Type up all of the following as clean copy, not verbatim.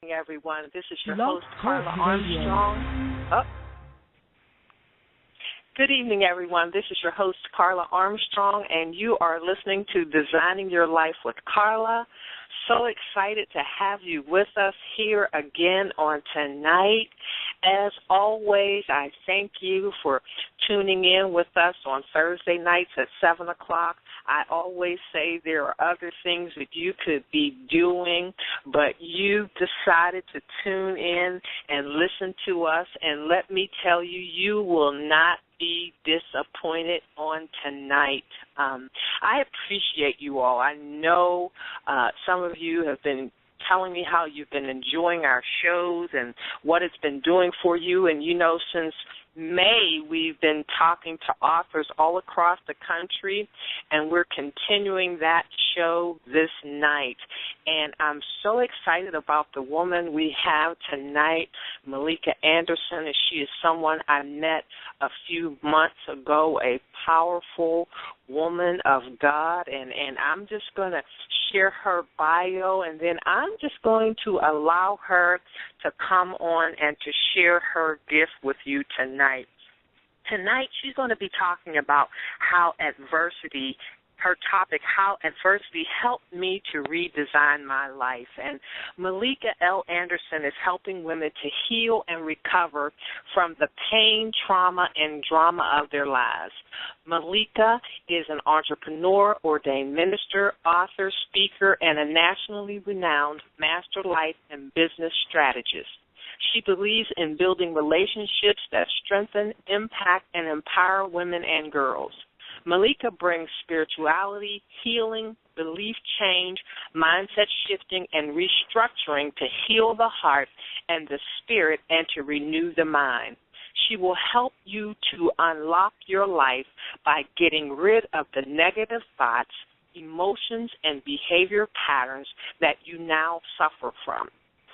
Everyone. This is your host, Carla Armstrong. Good evening, everyone. This is your host, Carla Armstrong, and you are listening to Designing Your Life with Carla. So excited to have you with us here again on tonight. As always, I thank you for tuning in with us on Thursday nights at 7 o'clock. I always say there are other things that you could be doing, but you decided to tune in and listen to us, and let me tell you, you will not be disappointed on tonight. I appreciate you all. I know some of you have been telling me how you've been enjoying our shows and what it's been doing for you. And, you know, since May, we've been talking to authors all across the country, and we're continuing that show this night. And I'm so excited about the woman we have tonight, Malika Anderson, and she is someone I met a few months ago, a powerful woman of God, and I'm just going to share her bio, and then I'm just going to allow her to come on and to share her gift with you tonight. Tonight, she's going to be talking about how adversity, her topic, how adversity helped me to redesign my life. And Malika L. Anderson is helping women to heal and recover from the pain, trauma, and drama of their lives. Malika is an entrepreneur, ordained minister, author, speaker, and a nationally renowned master life and business strategist. She believes in building relationships that strengthen, impact, and empower women and girls. Malika brings spirituality, healing, belief change, mindset shifting, and restructuring to heal the heart and the spirit and to renew the mind. She will help you to unlock your life by getting rid of the negative thoughts, emotions, and behavior patterns that you now suffer from.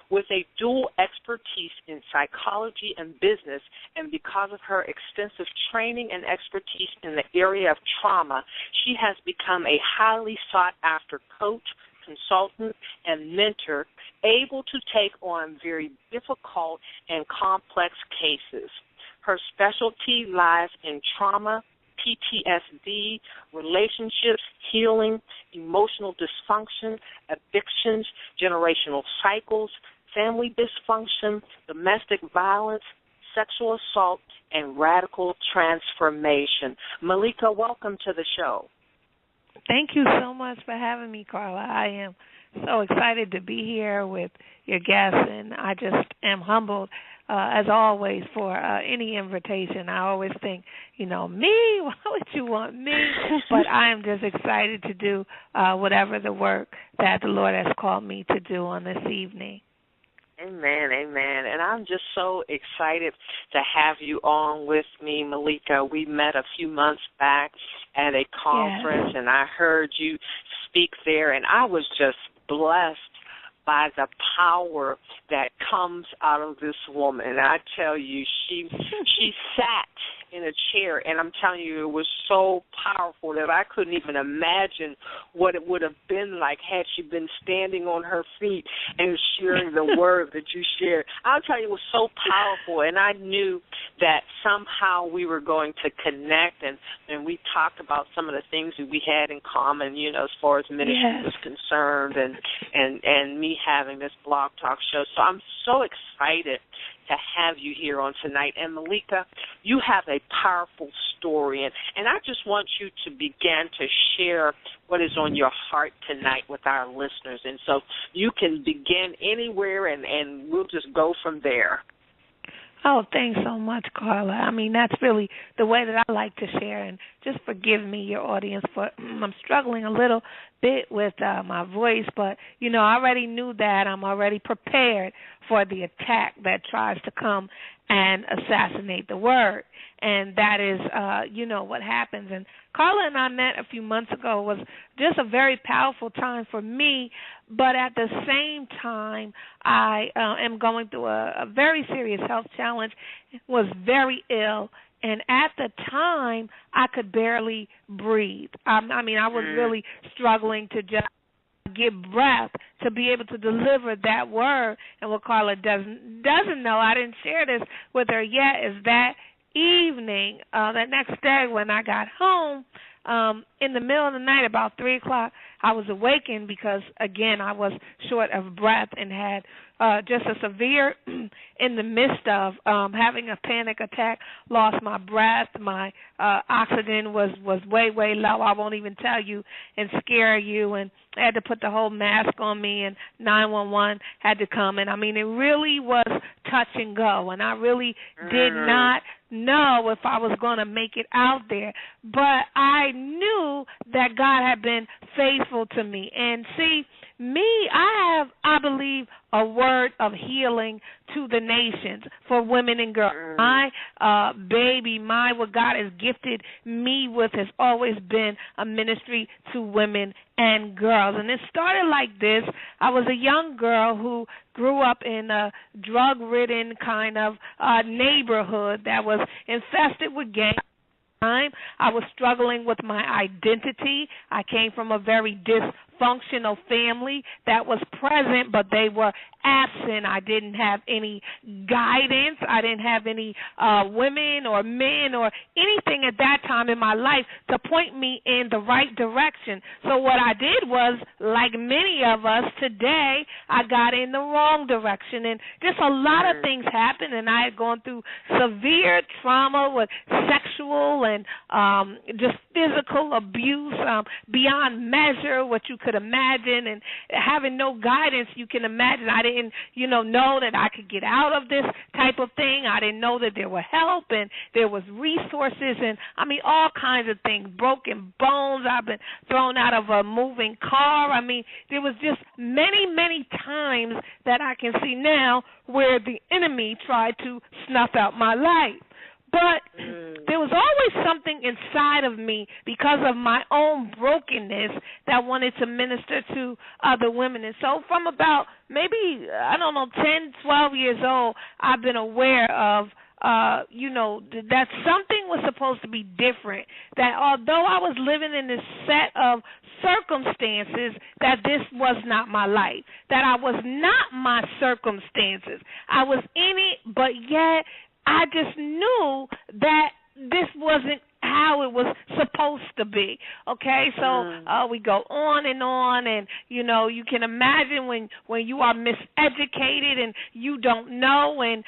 With a dual expertise in psychology and business, and because of her extensive training and expertise in the area of trauma, she has become a highly sought-after coach, consultant, and mentor, able to take on very difficult and complex cases. Her specialty lies in trauma, PTSD, relationships, healing, emotional dysfunction, addictions, generational cycles, family dysfunction, domestic violence, sexual assault, and radical transformation. Malika, welcome to the show. Thank you so much for having me, Carla. I am so excited to be here with your guests, and I just am humbled, as always, for any invitation. I always think, me? Why would you want me? But I am just excited to do whatever the work that the Lord has called me to do on this evening. Amen, amen. And I'm just so excited to have you on with me, Malika. We met a few months back at a conference, and I heard you speak there, and I was just blessed by the power that comes out of this woman. And I tell you, she sat in a chair, and I'm telling you, it was so powerful that I couldn't even imagine what it would have been like had she been standing on her feet and sharing the word that you shared. I'll tell you, it was so powerful, and I knew that somehow we were going to connect, and we talked about some of the things that we had in common, as far as ministry was concerned, and me having this blog talk show. So I'm so excited to have you here on tonight. And Malika, you have a powerful story, and I just want you to begin to share what is on your heart tonight with our listeners. And so you can begin anywhere, and we'll just go from there. Oh, thanks so much, Carla. I mean, that's really the way that I like to share, and just forgive me, your audience, for I'm struggling a little bit with my voice, but, I already knew that. I'm already prepared for the attack that tries to come and assassinate the word, and that is, what happens. And Carla and I met a few months ago. It was just a very powerful time for me, but at the same time, I am going through a very serious health challenge, was very ill, and at the time, I could barely breathe. I was really struggling to just get breath to be able to deliver that word. And what Carla doesn't know, I didn't share this with her yet, is that evening, that next day when I got home, in the middle of the night, about 3 o'clock, I was awakened because, again, I was short of breath and had just a severe, in the midst of having a panic attack, lost my breath. My oxygen was way, way low. I won't even tell you and scare you. And I had to put the whole mask on me, and 911 had to come. And, I mean, it really was touch and go. And I really did not know if I was going to make it out there. But I knew that God had been faithful to me. And see, me, I believe, a word of healing to the nations for women and girls. My what God has gifted me with has always been a ministry to women and girls. And it started like this. I was a young girl who grew up in a drug-ridden kind of neighborhood that was infested with gangs. I was struggling with my identity. I came from a very dysfunctional family that was present, but they were absent. I didn't have any guidance. I didn't have any women or men or anything at that time in my life to point me in the right direction. So what I did was, like many of us today, I got in the wrong direction, and just a lot of things happened, and I had gone through severe trauma with sexual and just physical abuse beyond measure, what you could imagine, and having no guidance. You can imagine I didn't, know that I could get out of this type of thing. I didn't know that there were help and there was resources and, all kinds of things, broken bones. I've been thrown out of a moving car. There was just many, many times that I can see now where the enemy tried to snuff out my life. But there was always something inside of me because of my own brokenness that wanted to minister to other women. And so from about maybe, 10, 12 years old, I've been aware of, that something was supposed to be different, that although I was living in this set of circumstances, that this was not my life, that I was not my circumstances. I was in it, but yet I just knew that this wasn't how it was supposed to be. Okay, so we go on, and you can imagine when you are miseducated and you don't know, and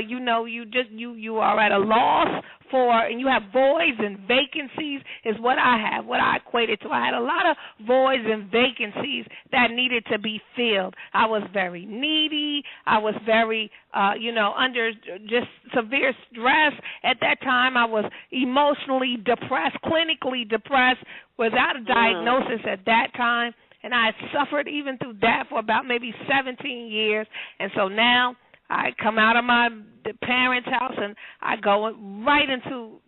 you are at a loss and you have voids and vacancies is what I have, what I equated to. I had a lot of voids and vacancies that needed to be filled. I was very needy. I was very, under just severe stress. At that time, I was emotionally depressed, clinically depressed, without a diagnosis at that time. And I had suffered even through that for about maybe 17 years. And so now I come out of my parents' house and I go right into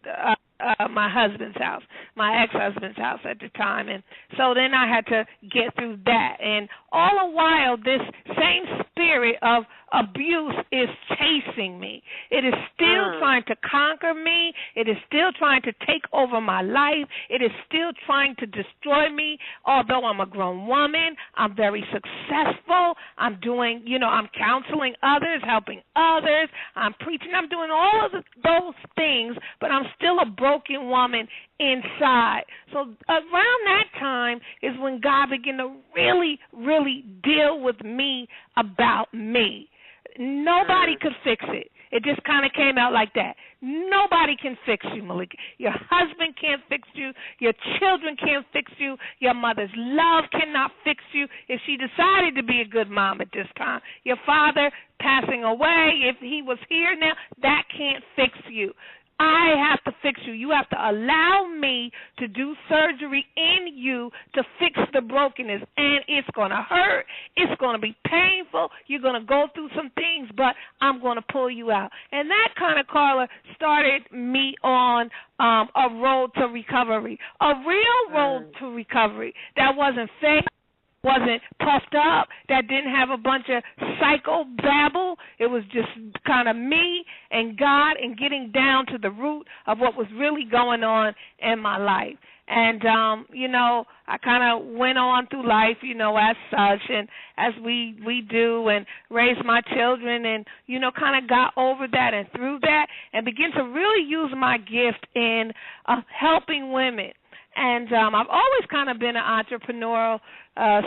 my husband's house, my ex-husband's house at the time. And so then I had to get through that. And all the while, this same spirit of abuse is chasing me. It is still trying to conquer me. It is still trying to take over my life. It is still trying to destroy me. Although I'm a grown woman, I'm very successful. I'm doing, I'm counseling others, helping others. I'm preaching. I'm doing all of those things, but I'm still a broken woman inside. So around that time is when God began to really, really deal with me about me. Nobody could fix it. It just kind of came out like that. Nobody can fix you, Malika. Your husband can't fix you. Your children can't fix you. Your mother's love cannot fix you if she decided to be a good mom at this time. Your father passing away, if he was here now, that can't fix you. I have to fix you. You have to allow me to do surgery in you to fix the brokenness. And it's going to hurt. It's going to be painful. You're going to go through some things, but I'm going to pull you out. And that kind of, Carla, started me on a road to recovery, a real road to recovery that wasn't fake, wasn't puffed up, that didn't have a bunch of psychobabble. It was just kind of me and God and getting down to the root of what was really going on in my life. And, I kind of went on through life, as such, and as we do, and raised my children, and, kind of got over that and through that, and began to really use my gift in helping women. And I've always kind of been an entrepreneurial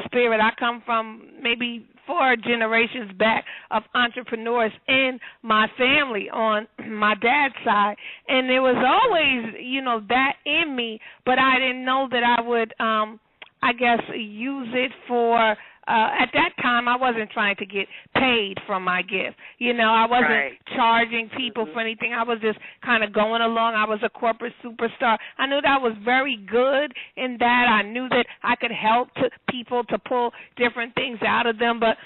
spirit. I come from maybe 4 generations back of entrepreneurs in my family on my dad's side. And there was always, that in me, but I didn't know that I would, use it for at that time, I wasn't trying to get paid from my gift. I wasn't charging people for anything. I was just kind of going along. I was a corporate superstar. I knew that I was very good in that. I knew that I could help people to pull different things out of them, but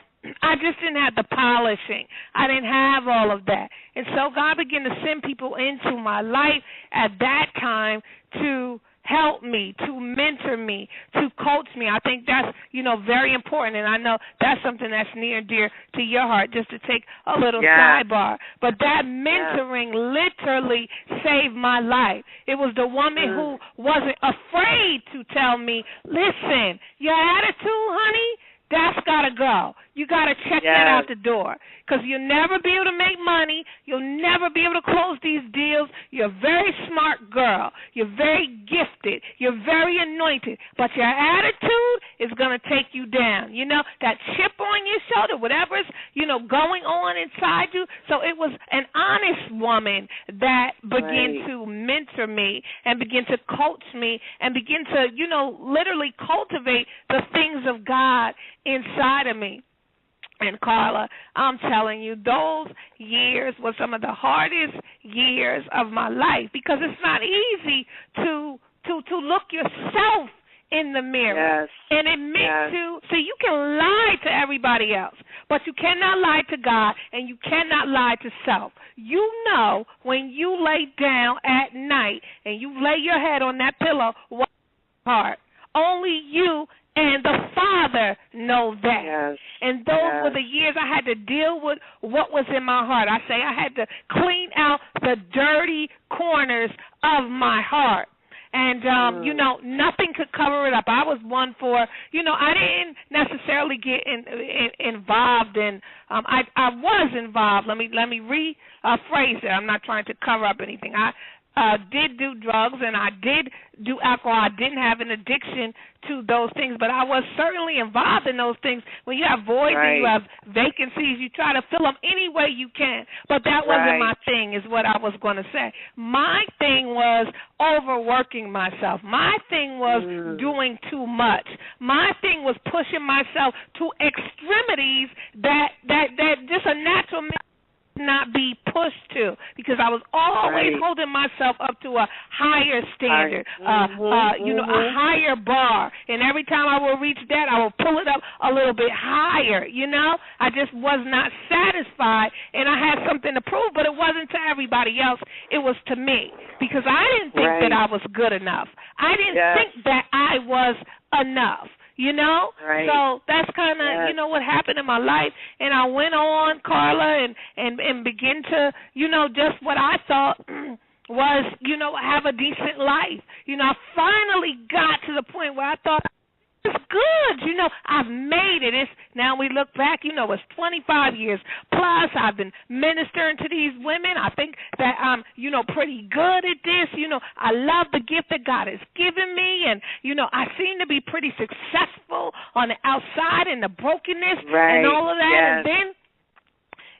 I just didn't have the polishing. I didn't have all of that. And so God began to send people into my life at that time to help me, to mentor me, to coach me. I think that's, very important, and I know that's something that's near and dear to your heart, just to take a little sidebar. But that mentoring literally saved my life. It was the woman who wasn't afraid to tell me, listen, your attitude, honey, that's got to go. You got to check that out the door, because you'll never be able to make money. You'll never be able to close these deals. You're a very smart girl. You're very gifted. You're very anointed. But your attitude is going to take you down. That chip on your shoulder, whatever's, going on inside you. So it was an honest woman that began to mentor me and begin to coach me and begin to, literally cultivate the things of God inside of me. And Carla, I'm telling you, those years were some of the hardest years of my life, because it's not easy to look yourself in the mirror and admit to. So you can lie to everybody else, but you cannot lie to God, and you cannot lie to self. When you lay down at night and you lay your head on that pillow, what's your heart? Only you and the Father know that. And those were the years I had to deal with what was in my heart. I had to clean out the dirty corners of my heart. And, nothing could cover it up. I was one for, I didn't necessarily get involved in, I was involved. Let me rephrase it. I'm not trying to cover up anything. I did do drugs, and I did do alcohol. I didn't have an addiction to those things, but I was certainly involved in those things. When you have voids and you have vacancies, you try to fill them any way you can. But that wasn't my thing, is what I was going to say. My thing was overworking myself. My thing was doing too much. My thing was pushing myself to extremities that just a natural man not be pushed to, because I was always holding myself up to a higher standard, a higher bar, and every time I would reach that, I would pull it up a little bit higher. I just was not satisfied, and I had something to prove, but it wasn't to everybody else. It was to me, because I didn't think that I was good enough. I didn't think that I was enough. So that's kind of, what happened in my life. And I went on, Carla, and begin to, just what I thought was, have a decent life. I finally got to the point where I thought, it's good. I've made it. Now we look back, it's 25 years plus. I've been ministering to these women. I think that I'm, pretty good at this. I love the gift that God has given me, and, I seem to be pretty successful on the outside and the brokenness and all of that. And then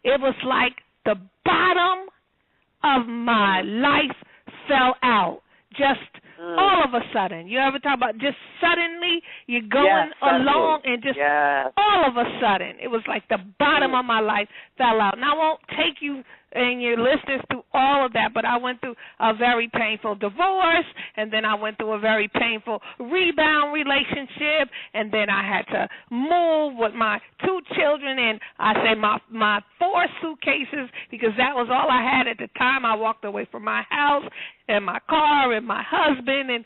it was like the bottom of my life fell out. Just all of a sudden. You ever talk about just suddenly you're going along and just all of a sudden. It was like the bottom of my life fell out. And I won't take you and your listeners through all of that, but I went through a very painful divorce, and then I went through a very painful rebound relationship, and then I had to move with my 2 children and my 4 suitcases, because that was all I had at the time. I walked away from my house and my car and my husband and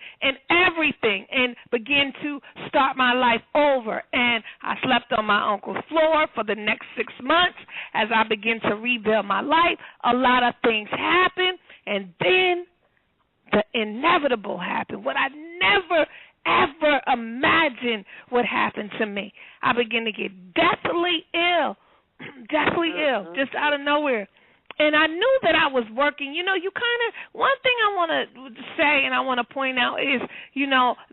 everything, and began to start my life over. And I slept on my uncle's floor for the next 6 months as I began to rebuild my life. A lot of things happened, and then the inevitable happened. What I never, ever imagine what happened to me. I began to get deathly ill, just out of nowhere. And I knew that I was working. You know, one thing I want to say and I want to point out is,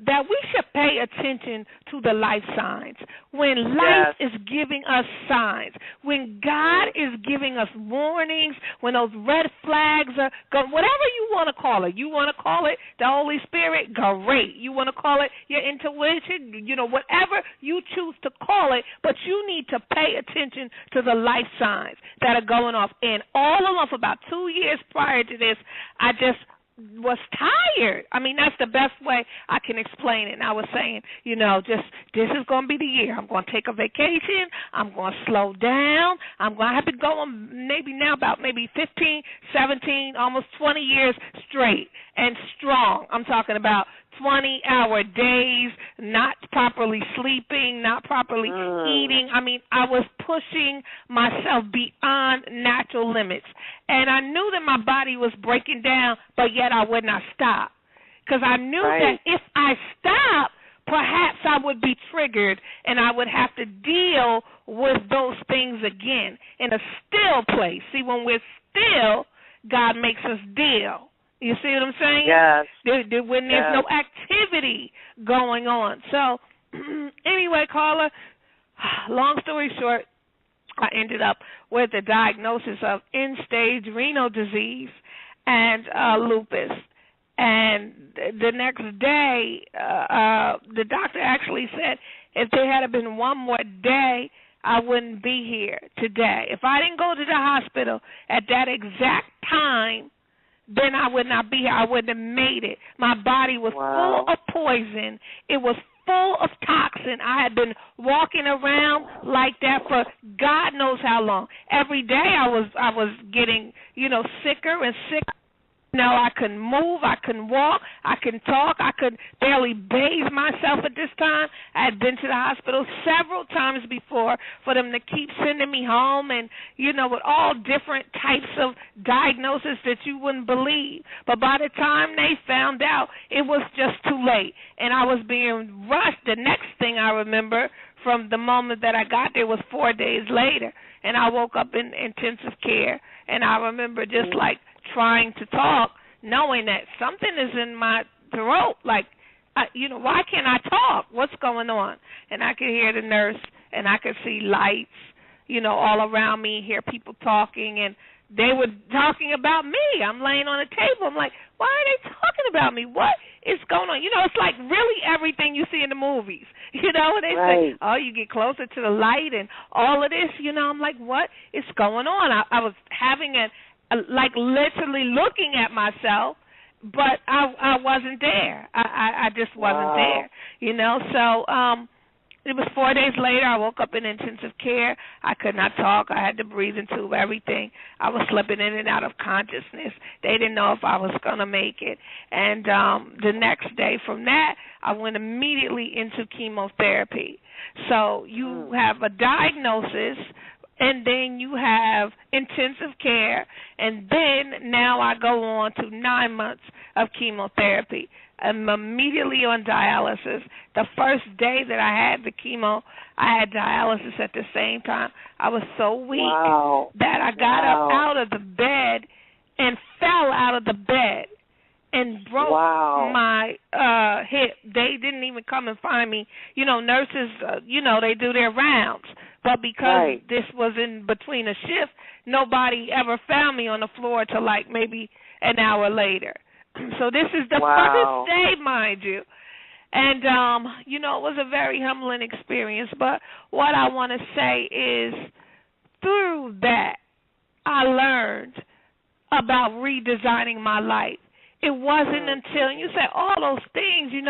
that we should pay attention to the life signs. When life is giving us signs, when God is giving us warnings, when those red flags are going, whatever you want to call it. You want to call it the Holy Spirit? Great. You want to call it your intuition? Whatever you choose to call it, but you need to pay attention to the life signs that are going off. And all along, for about 2 years prior to this, I just was tired. I mean, that's the best way I can explain it. And I was saying, this is going to be the year. I'm going to take a vacation. I'm going to slow down. I'm going to have to go on about 15, 17, almost 20 years straight and strong. I'm talking about 20-hour days, not properly sleeping, not properly eating. I mean, I was pushing myself beyond natural limits. And I knew that my body was breaking down, but yet I would not stop. Because I knew that if I stopped, perhaps I would be triggered and I would have to deal with those things again in a still place. See, when we're still, God makes us deal. You see what I'm saying? Yes. When there's no activity going on. So, anyway, Carla, long story short, I ended up with a diagnosis of end-stage renal disease and lupus. And the next day, the doctor actually said if there had been one more day, I wouldn't be here today. If I didn't go to the hospital at that exact time, then I would not be here. I wouldn't have made it. My body was full of poison. It was full of toxin. I had been walking around like that for God knows how long. Every day I was getting, sicker and sicker. I couldn't move, I couldn't walk, I couldn't talk, I could barely bathe myself at this time. I had been to the hospital several times before for them to keep sending me home and, with all different types of diagnoses that you wouldn't believe. But by the time they found out, it was just too late. And I was being rushed. The next thing I remember from the moment that I got there was 4 days later. And I woke up in intensive care. And I remember just trying to talk, knowing that something is in my throat. Why can't I talk? What's going on? And I could hear the nurse, and I could see lights, all around me, hear people talking, and they were talking about me. I'm laying on a table. I'm like, why are they talking about me? What is going on? It's like really everything you see in the movies. They say, oh, you get closer to the light and all of this. I'm like, what is going on? I was having literally looking at myself, but I wasn't there. I just wasn't there, So it was 4 days later. I woke up in intensive care. I could not talk. I had to breathe into everything. I was slipping in and out of consciousness. They didn't know if I was going to make it. And the next day from that, I went immediately into chemotherapy. So you have a diagnosis, and then you have intensive care, and then now I go on to 9 months of chemotherapy. I'm immediately on dialysis. The first day that I had the chemo, I had dialysis at the same time. I was so weak that I got up out of the bed and fell out of the bed and broke my hip. They didn't even come and find me. Nurses, they do their rounds. But because this was in between a shift, nobody ever found me on the floor till maybe an hour later. So this is the first day, mind you. And, it was a very humbling experience. But what I want to say is through that, I learned about redesigning my life. It wasn't until you said all those things, you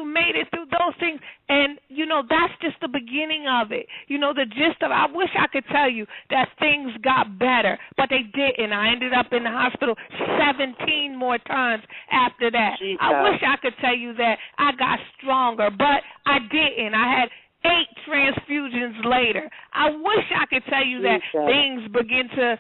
made it through those things. And, that's just the beginning of it. The gist of it. I wish I could tell you that things got better, but they didn't. I ended up in the hospital 17 more times after that. Jesus. I wish I could tell you that I got stronger, but I didn't. I had 8 transfusions later. I wish I could tell you that things begin to,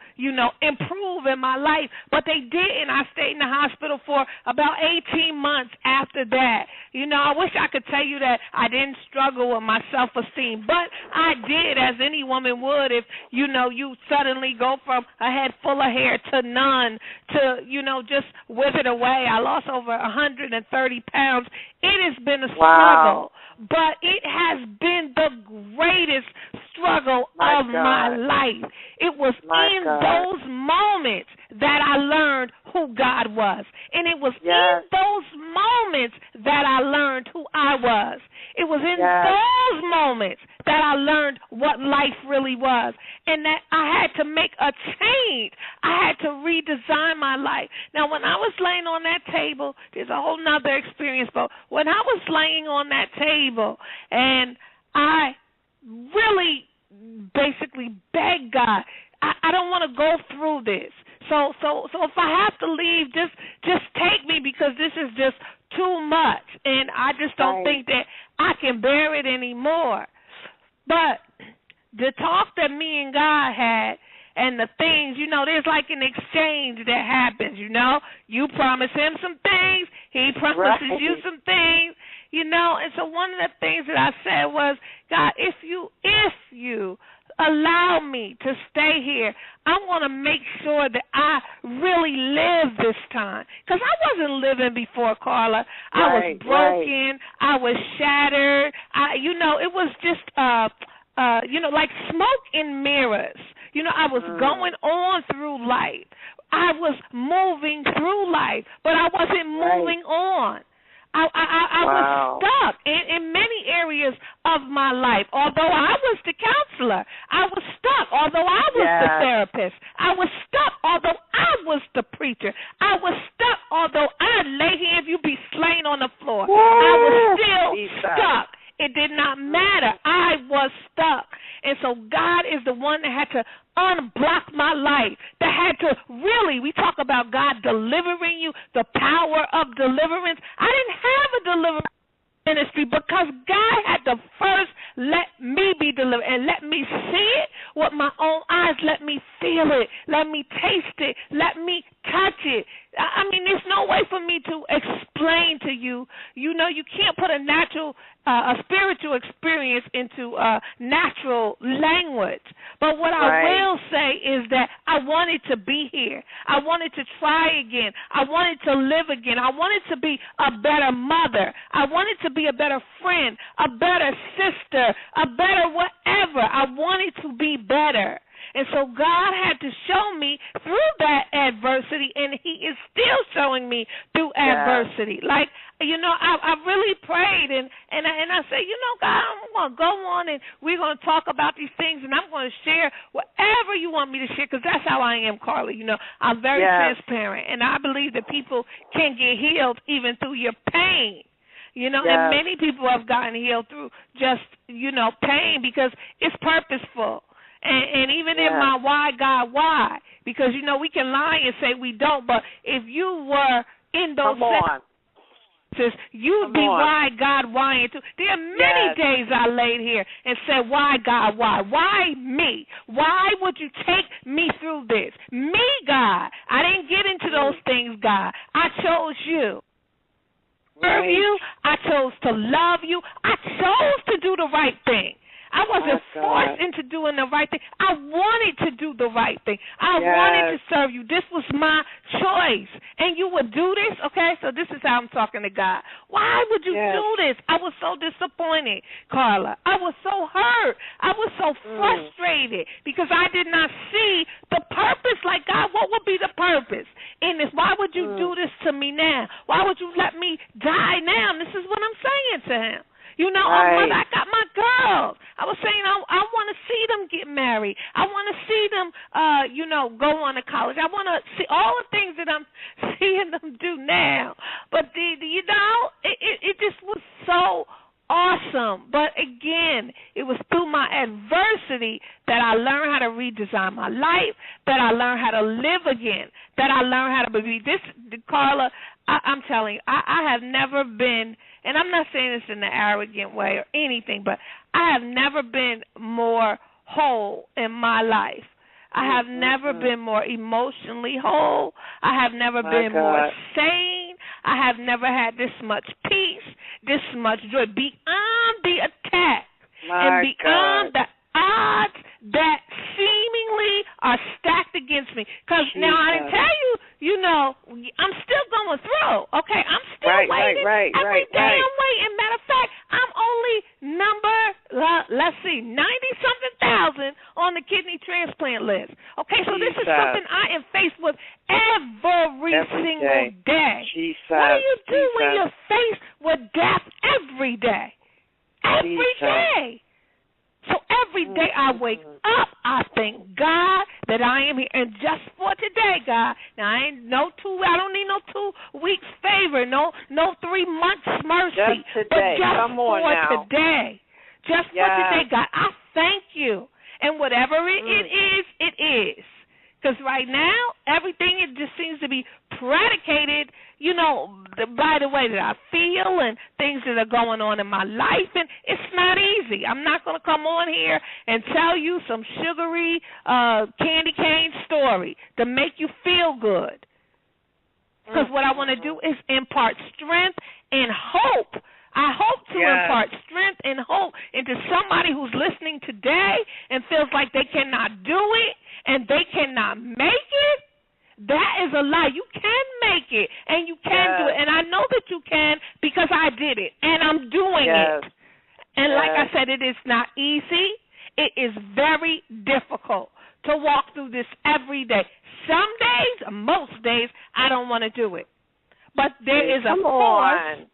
improve in my life, but they didn't. I stayed in the hospital for about 18 months after that. I wish I could tell you that I didn't struggle with my self-esteem, but I did, as any woman would if, you suddenly go from a head full of hair to none to, just withered away. I lost over 130 pounds. It has been a struggle, but it has been the greatest struggle of my life. It was in those moments that I learned who God was. And it was in those moments that I learned who I was. It was in those moments that I learned what life really was, and that I had to make a change. I had to redesign my life. Now, when I was laying on that table, there's a whole nother experience, but when I was laying on that table and I really basically begged God, I don't want to go through this. So if I have to leave, just take me, because this is just too much, and I just don't think that I can bear it anymore. But the talk that me and God had, and the things, there's like an exchange that happens, You promise him some things, he promises you some things, And so one of the things that I said was, God, if you allow me to stay here, I want to make sure that I really live this time. Because I wasn't living before, Carla. I was broken. I was shattered. It was just, like smoke in mirrors. I was going on through life. I was moving through life, but I wasn't moving on. I was stuck in many areas of my life. Although I was the counselor, I was stuck. Although I was the therapist, I was stuck. Although I was the preacher, I was stuck. Although I'd lay hands, you'd be slain on the floor. I was still stuck. It did not matter. I was stuck. And so God is the one that had to unblock my life, that had to really, we talk about God delivering you, the power of deliverance. I didn't have a deliverance ministry because God had to first let me be delivered and let me see it with my own eyes, let me feel it, let me taste it, let me touch it. I mean, there's no way for me to explain to you. You can't put a spiritual experience into natural language. But what I will say is that I wanted to be here. I wanted to try again. I wanted to live again. I wanted to be a better mother. I wanted to be a better friend, a better sister, a better whatever. I wanted to be better. And so God had to show me through that adversity, and he is still showing me through adversity. Like, I really prayed, and I said, God, I'm going to go on, and we're going to talk about these things, and I'm going to share whatever you want me to share, because that's how I am, Carla. I'm very transparent, and I believe that people can get healed even through your pain. And many people have gotten healed through just, pain, because it's purposeful. And even in my why, God, why? Because, we can lie and say we don't, but if you were in those sentences, you'd be why, God, why? There are many days I laid here and said, why, God, why? Why me? Why would you take me through this? Me, God. I didn't get into those things, God. I chose you. Serve you. I chose to love you. I chose to do the right thing. I wasn't forced into doing the right thing. I wanted to do the right thing. I wanted to serve you. This was my choice. And you would do this? Okay, so this is how I'm talking to God. Why would you do this? I was so disappointed, Carla. I was so hurt. I was so frustrated because I did not see the purpose. Like, God, what would be the purpose in this? Why would you do this to me now? Why would you let me die now? And this is what I'm saying to him. Mother, I got my girls. I was saying I want to see them get married. I want to see them, go on to college. I want to see all the things that I'm seeing them do now. But, it just was so awesome. But, again, it was through my adversity that I learned how to redesign my life, that I learned how to live again, that I learned how to be. This, Carla, I'm telling you, I have never been and I'm not saying this in an arrogant way or anything, but I have never been more whole in my life. I have never been more emotionally whole. I have never been more sane. I have never had this much peace, this much joy, beyond the attack and beyond the odds that seemingly are stacked against me. Because now I didn't tell you, you know, I'm still going through, okay? I'm still waiting. Every day I'm waiting. Matter of fact, I'm only number, let's see, 90-something thousand on the kidney transplant list. Okay, so this is something I am faced with every single day. What do you do when you're faced with death every day? Every day. So every day I wake up, I thank God that I am here. And just for today, God, now I don't need no 2 weeks favor, no 3 months mercy. Just today. But just today. Just for today, God, I thank you. And whatever it is. Because right now, everything, it just seems to be predicated, you know, by the way that I feel and things that are going on in my life. And it's not easy. I'm not going to come on here and tell you some sugary candy cane story to make you feel good. Because what I want to do is impart strength and hope. I hope to impart strength and hope into somebody who's listening today and feels like they cannot do it and they cannot make it. That is a lie. You can make it and you can do it. And I know that you can because I did it and I'm doing it. And like I said, it is not easy. It is very difficult to walk through this every day. Some days, most days, I don't want to do it. But there is a force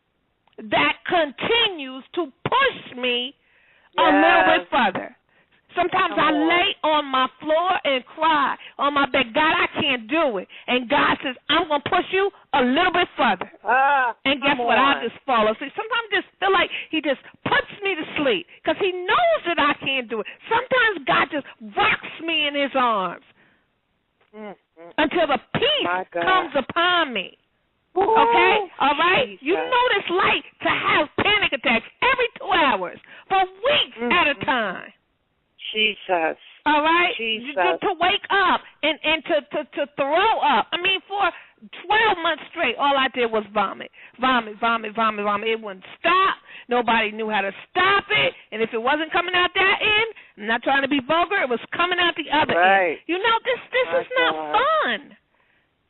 that continues to push me a little bit further. Sometimes I lay on my floor and cry on my bed, God, I can't do it. And God says, I'm going to push you a little bit further. And guess what? I just fall asleep. Sometimes I just feel like he just puts me to sleep because he knows that I can't do it. Sometimes God just rocks me in his arms until the peace comes upon me. Okay? All right? Jesus. You know what it's like to have panic attacks every 2 hours for weeks at a time. Jesus. All right? Jesus. To wake up and to throw up. I mean, for 12 months straight, all I did was vomit. Vomit. It wouldn't stop. Nobody knew how to stop it. And if it wasn't coming out that end, I'm not trying to be vulgar, it was coming out the other end. You know, this is not fun.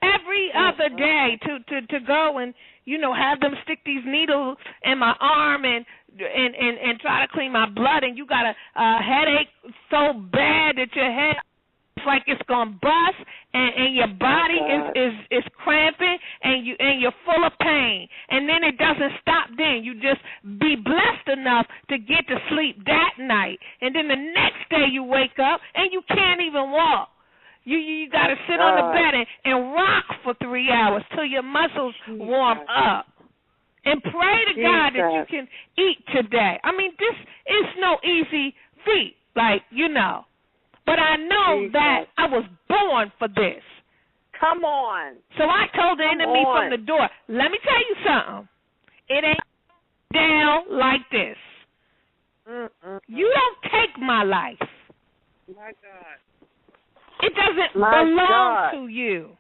Every other day to go and, you know, have them stick these needles in my arm and try to clean my blood, and you got a headache so bad that your head is like it's gonna bust, and your body is cramping, and you're full of pain, and then it doesn't stop. Then you just be blessed enough to get to sleep that night, and then the next day you wake up and you can't even walk. You got to sit on the bed and rock for 3 hours till your muscles warm up. And pray to God that you can eat today. I mean, this is no easy feat, like, you know. But I know that I was born for this. Come on. So I told the enemy from the door, let me tell you something. It ain't down like this. You don't take my life. My God. It doesn't belong to you.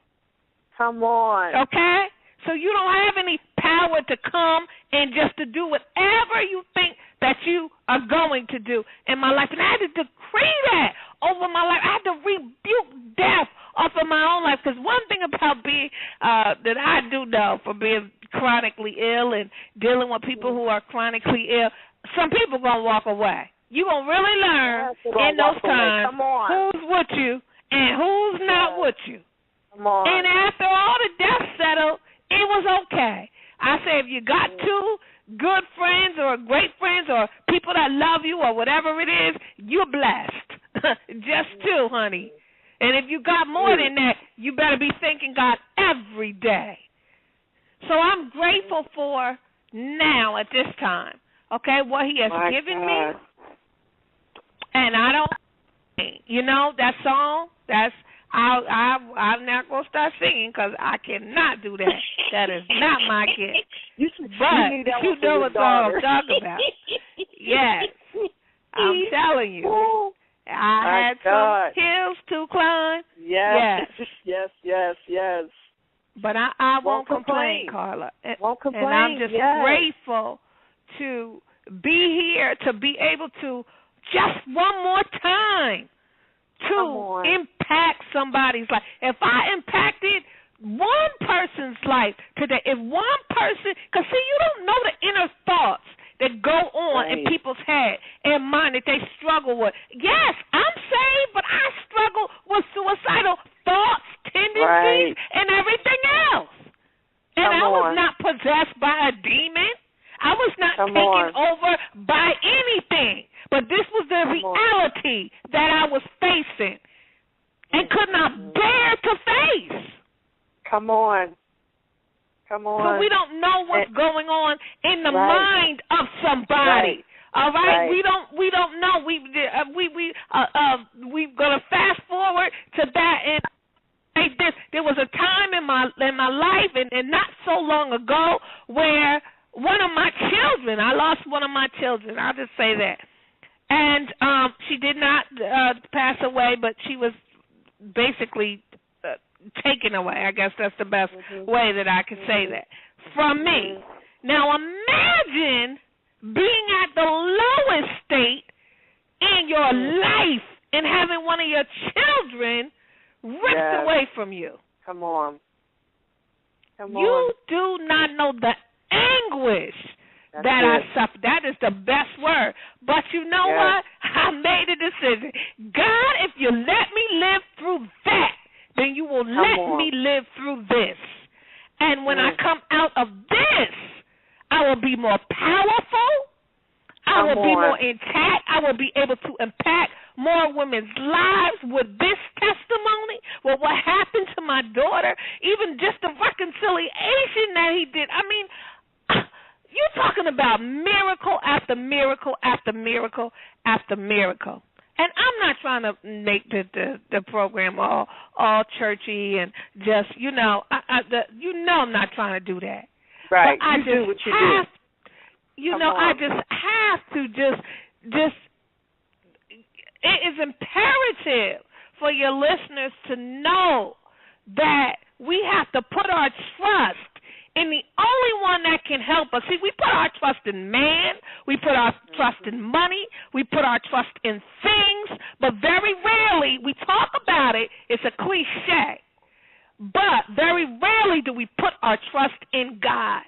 Come on. Okay? So you don't have any power to come and just to do whatever you think that you are going to do in my life. And I had to decree that over my life. I had to rebuke death off of my own life. Because one thing about being, that I do know for being chronically ill and dealing with people who are chronically ill, some people going to walk away. You're going to really learn in those times who's with you and who's not with you. And after all the dust settled, it was okay. I say if you got two good friends or great friends or people that love you or whatever it is, you're blessed. Just two, honey. And if you got more than that, you better be thanking God every day. So I'm grateful for now at this time, okay, what he has given me. And I don't, you know, that song, I'm not gonna start singing because I cannot do that. That is not my gift. But you know what I'm talking about. Yes, I'm telling you. I had some hills to climb. Yes. But I won't complain, Carla. Won't complain. And I'm just grateful to be here, to be able to just one more time to impact somebody's life. If I impacted one person's life today, if one person, because see, you don't know the inner thoughts that go on in people's head and mind that they struggle with. Yes, I'm saved, but I struggle with suicidal thoughts, tendencies, and everything else. And I was not possessed by a demon. I was not taken over by anything. But this was the reality that I was facing and could not bear to face. Come on. So we don't know what's going on in the mind of somebody. All right, we don't know. We're gonna fast forward to that, and there was a time in my life, and not so long ago, where one of my children, I lost one of my children. I'll just say that, and she did not pass away, but she was basically taken away. I guess that's the best way that I can say that, from me. Now imagine being at the lowest state in your life and having one of your children ripped away from you. Come on. You do not know the anguish that I suffered. That is the best word. But you know what? I made a decision. God, if you let me live through that, then you will let me live through this. And when I come out of this, I will be more powerful. I will be more intact. I will be able to impact more women's lives with this testimony, with what happened to my daughter, even just the reconciliation that he did. I mean, you're talking about miracle after miracle after miracle after miracle. And I'm not trying to make the program all churchy and just, I'm not trying to do that. Right. But I do what you do. I just have to just it is imperative for your listeners to know that we have to put our trust in the only one that can help us. See, we put our trust in man, we put our trust in money, we put our trust in things, but very rarely we talk about it. It's a cliche. But very rarely do we put our trust in God.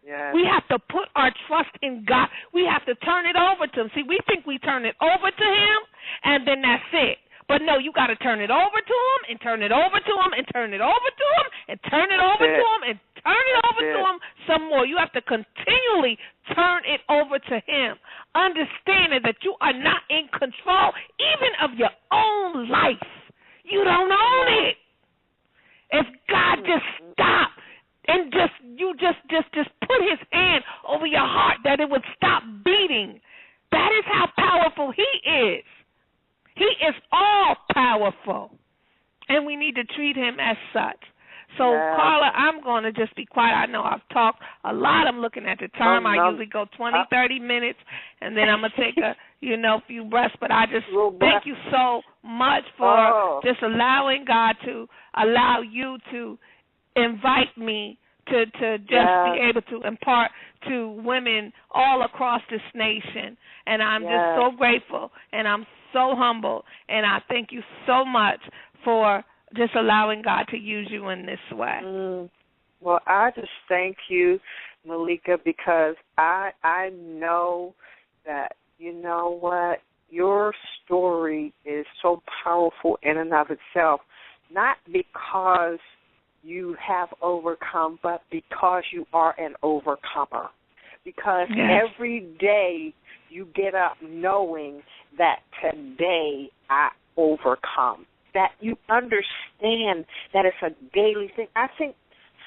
Yes. We have to put our trust in God. We have to turn it over to him. See, we think we turn it over to him, and then that's it. But no, you got to turn it over to him, and turn it over to him, and turn it over to him, and turn it over to him, and turn it over to him some more. You have to continually turn it over to him, understanding that you are not in control even of your own life. You don't own it. If God just stopped and just put his hand over your heart, that it would stop beating. That is how powerful he is. He is all powerful, and we need to treat him as such. So, Carla, I'm going to just be quiet. I know I've talked a lot. I'm looking at the time. I usually go 20, 30 minutes, and then I'm going to take a few breaths. But I just thank you so much for just allowing God to allow you to invite me to just be able to impart to women all across this nation. And I'm just so grateful, and I'm so humble, and I thank you so much for just allowing God to use you in this way. Well, I just thank you, Malika, because I know that, you know what, your story is so powerful in and of itself, not because you have overcome, but because you are an overcomer. Because every day you get up knowing that today I overcome, that you understand that it's a daily thing. I think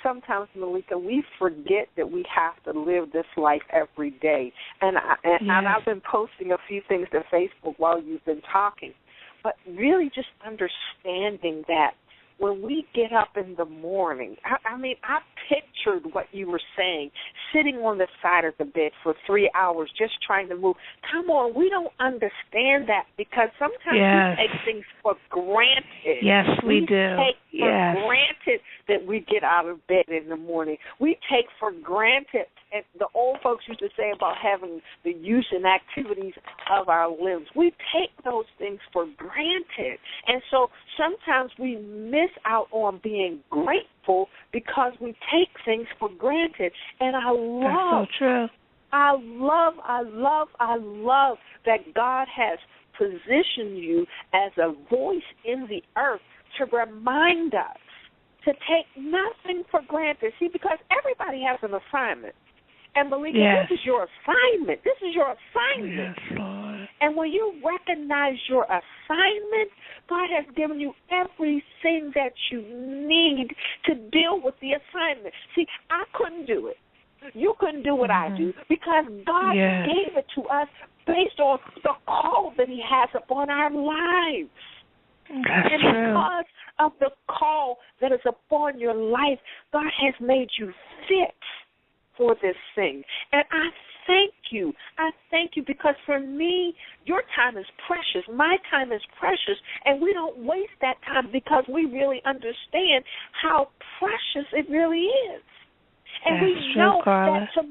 sometimes, Malika, we forget that we have to live this life every day. And I've been posting a few things to Facebook while you've been talking. but really just understanding that when we get up in the morning, I mean, I pictured what you were saying, sitting on the side of the bed for 3 hours just trying to move. Come on, we don't understand that because sometimes we take things for granted. Yes, we do. Take for granted that we get out of bed in the morning. We take for granted, and the old folks used to say about having the use and activities of our limbs. We take those things for granted. And so sometimes we miss out on being grateful because we take things for granted. And I love, that's so true. I love that God has positioned you as a voice in the earth to remind us to take nothing for granted. See, because everybody has an assignment. And Malika, this is your assignment. This is your assignment. Yes, Lord. And when you recognize your assignment, God has given you everything that you need to deal with the assignment. See, I couldn't do it. You couldn't do what I do because God gave it to us based on the call that He has upon our lives. That's and true. Because of the call that is upon your life, God has made you fit for this thing. And I thank you. I thank you because for me, your time is precious. My time is precious. And we don't waste that time because we really understand how precious it really is. And That's we true, know Carla. that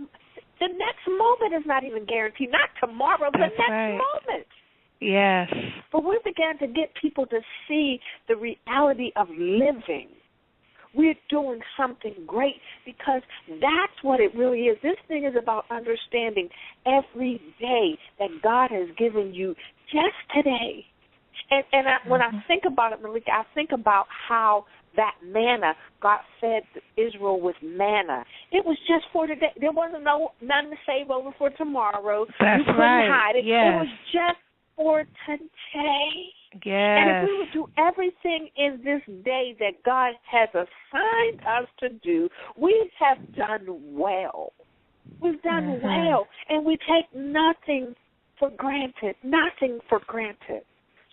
the next moment is not even guaranteed. Not tomorrow, That's the next right. moment. Yes. But we began to get people to see the reality of living. We're doing something great because that's what it really is. This thing is about understanding every day that God has given you just today. And when I think about it, Malika, I think about how that manna, God fed Israel with manna. It was just for today. There wasn't none to save over for tomorrow. That's you couldn't hide it. Yes. It was just for today. Yes. And if we would do everything in this day that God has assigned us to do, we have done well. We've done well. And we take nothing for granted, nothing for granted.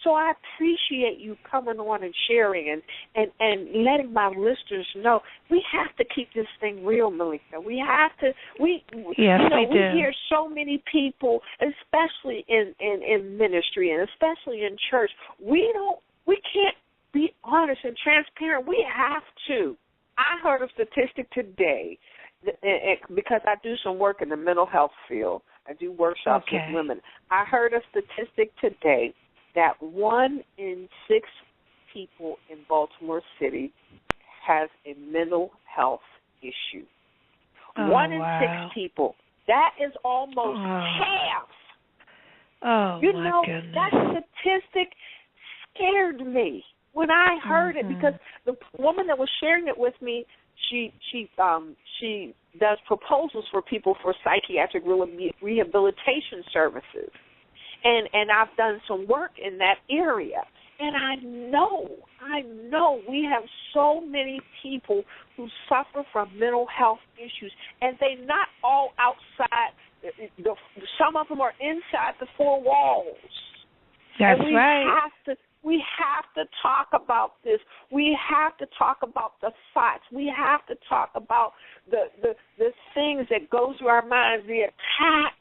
So I appreciate you coming on and sharing and letting my listeners know we have to keep this thing real, Malika. We have to. We hear so many people, especially in ministry and especially in church. We can't be honest and transparent. We have to. I heard a statistic today because I do some work in the mental health field. I do workshops with women. I heard a statistic today that 1 in 6 people in Baltimore City has a mental health issue. 1 in 6 people. That is almost half. Oh, you my know, goodness. That statistic scared me when I heard it because the woman that was sharing it with me, she does proposals for people for psychiatric rehabilitation services. And I've done some work in that area. And I know we have so many people who suffer from mental health issues, and they're not all outside. Some of them are inside the 4 walls. That's and right. We have to talk about this. We have to talk about the thoughts. We have to talk about the things that go through our minds, the attacks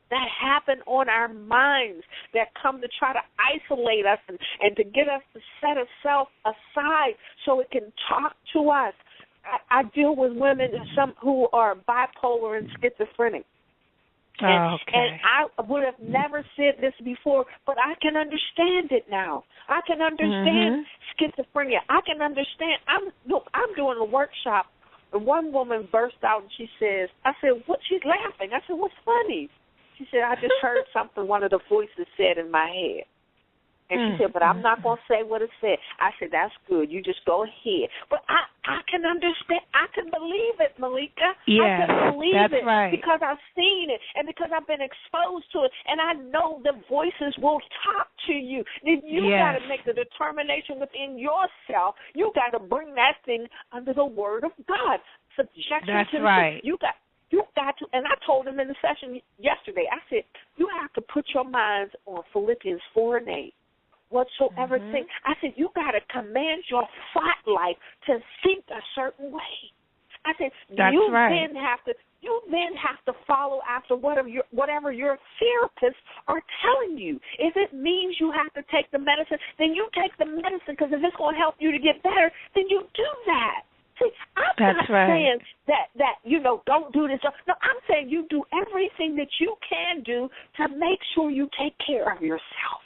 that happen on our minds that come to try to isolate us and to get us to set ourselves aside so it can talk to us. I deal with women who are bipolar and schizophrenic. And I would have never said this before, but I can understand it now. I can understand schizophrenia. I can understand. I'm doing a workshop, and one woman burst out and she says, I said, what? She's laughing. I said, what's funny? She said, I just heard something one of the voices said in my head. And she said, but I'm not going to say what it said. I said, that's good. You just go ahead. But I can understand. I can believe it, Malika. Yes, I can believe it right. because I've seen it and because I've been exposed to it. And I know the voices will talk to you. Then you got to make the determination within yourself. You got to bring that thing under the word of God. Subjection that's to right. You got to, and I told him in the session yesterday, I said, you have to put your minds on Philippians 4 and 8. whatsoever thing. I said, you got to command your thought life to think a certain way. I said, you then have to follow after whatever your therapists are telling you. If it means you have to take the medicine, then you take the medicine, because if it's going to help you to get better, then you do that. See, I'm not saying that don't do this. No, I'm saying you do everything that you can do to make sure you take care of yourself.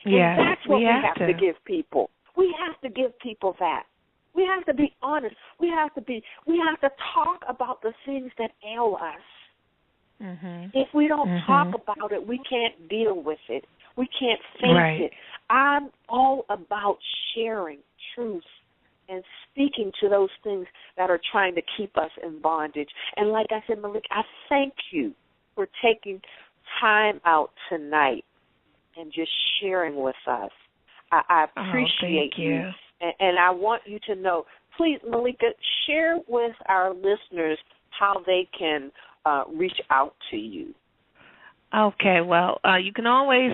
Yes, and that's what we have to give people. We have to give people that. We have to be honest. We have to talk about the things that ail us. Mm-hmm. If we don't talk about it, we can't deal with it. We can't face it. I'm all about sharing truth and speaking to those things that are trying to keep us in bondage. And like I said, Malika, I thank you for taking time out tonight and just sharing with us. I appreciate you. And I want you to know, please, Malika, share with our listeners how they can reach out to you. Okay, well, you can always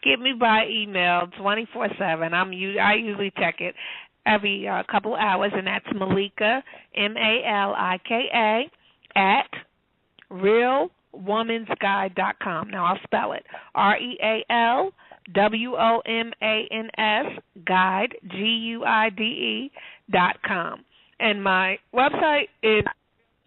get me by email 24/7. I usually check it every couple hours, and that's Malika, Malika, at realwomansguide.com. Now, I'll spell it, RealWomans guide, GUIDE.com. And my website is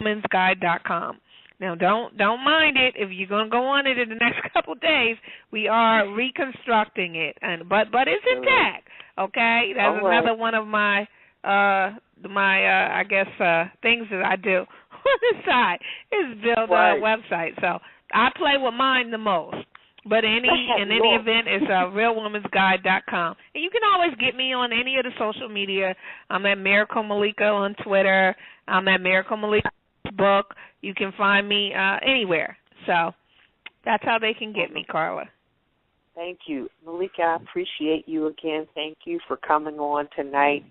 womansguide.com. Now, don't mind it if you're going to go on it in the next couple of days. We are reconstructing it, but it's intact. Okay, that's another one of my things that I do on the side is build a website. So I play with mine the most. But in any event, it's realwomansguide.com. And you can always get me on any of the social media. I'm at Miracle Malika on Twitter. I'm at Miracle Malika on Facebook. You can find me anywhere. So that's how they can get me, Carla. Thank you. Malika, I appreciate you again. Thank you for coming on tonight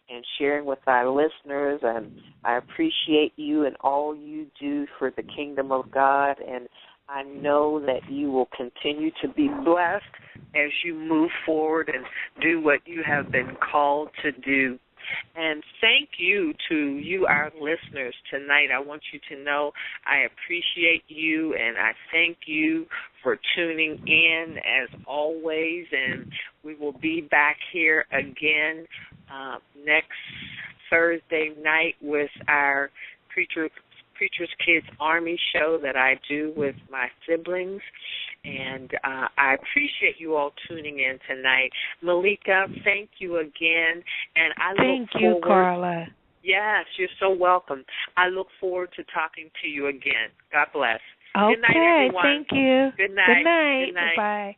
and sharing with our listeners. And I appreciate you and all you do for the kingdom of God. And I know that you will continue to be blessed as you move forward and do what you have been called to do. And thank you to you, our listeners, tonight. I want you to know I appreciate you, and I thank you for tuning in as always. And we will be back here again next Thursday night with our Preacher's Kids Army show that I do with my siblings. And I appreciate you all tuning in tonight. Malika, thank you again. And I look forward, Carla. Yes, you're so welcome. I look forward to talking to you again. God bless. Okay, good night, everyone. Thank you. Good night. Good night. Good night. Bye.